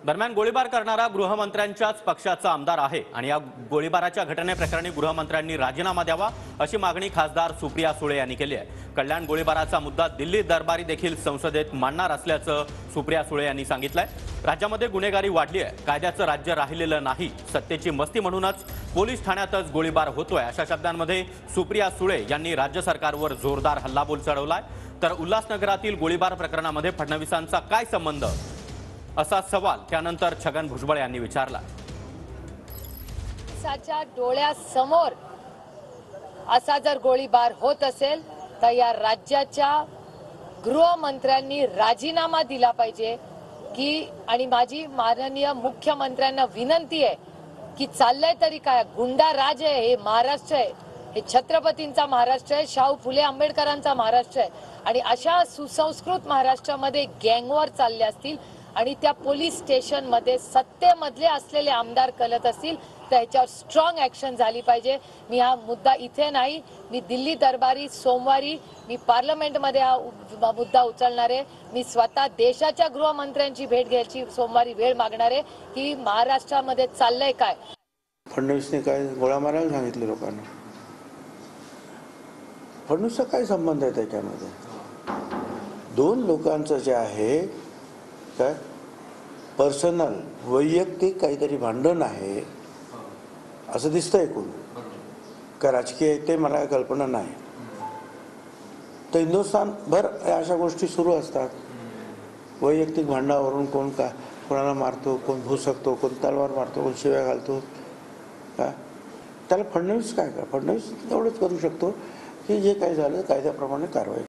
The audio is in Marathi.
दरम्यान गोळीबार करणारा गृहमंत्र्यांच्याच पक्षाचा आमदार आहे आणि या गोळीबाराच्या घटनेप्रकरणी गृहमंत्र्यांनी राजीनामा द्यावा अशी मागणी खासदार सुप्रिया सुळे यांनी केली आहे। कल्याण गोळीबाराचा मुद्दा दिल्ली दरबारी देखील संसदेत मांडणार असल्याचं सुप्रिया सुळे यांनी सांगितलंय। राज्यामध्ये गुन्हेगारी वाढली आहे, कायद्याचं राज्य राहिलेलं नाही, सत्तेची मस्ती म्हणूनच पोलीस ठाण्यातच गोळीबार होतोय अशा शब्दांमध्ये सुप्रिया सुळे यांनी राज्य सरकारवर जोरदार हल्लाबोल चढवलाय। तर उल्हासनगरातील गोळीबार प्रकरणामध्ये फडणवीसांचा काय संबंध असा सवाल त्यानंतर छगन भुजबळ यांनी विचारला। देशाच्या डोळ्यासमोर असा जर गोळीबार होत असेल तर या राज्याच्या गृहमंत्र्यांनी राजीनामा दिला पाहिजे की आणि माझी माननीय मुख्यमंत्र्यांना विनंती आहे की चाललंय तरी काय, गुंडा राज आहे हे महाराष्ट्र आहे, हे छत्रपतींचा महाराष्ट्र आहे, शाहू फुले आंबेडकरांचा महाराष्ट्र आहे आणि अशा सुसंस्कृत महाराष्ट्रामध्ये गँगवॉर चालले असतील आणि त्या पोलीस स्टेशन मध्ये सत्तेमधले असलेले आमदार कलत असतील तर याच्यावर स्ट्रॉंग ऍक्शन झाली पाहिजे। मी हा मुद्दा इथे नाही, मी दिल्ली दरबारी सोमवारी मी पार्लमेंटमध्ये हा मुद्दा उचलणार आहे। मी स्वतः देशाच्या गृहमंत्र्यांची भेट घ्यायची सोमवारी वेळ मागणार आहे की महाराष्ट्रामध्ये चाललंय काय। फडणवीसने काय गोळा मारायला सांगितले लोकांना? फडणवीसचा काय संबंध आहे त्याच्यामध्ये? दोन लोकांचं जे आहे काय पर्सनल वैयक्तिक काहीतरी भांडण आहे असं दिसतंय। कोण काय राजकीय आहे ते मला कल्पना नाही। तर हिंदुस्थान भर अशा गोष्टी सुरू असतात। वैयक्तिक भांडणावरून कोण का कोणाला मारतो, कोण भुसकतो, कोण तलवार मारतो, कोण शिव्या घालतो। का त्याला फडणवीस काय का फडणवीस एवढंच करू शकतो की जे काही झालं कायद्याप्रमाणे कारवाई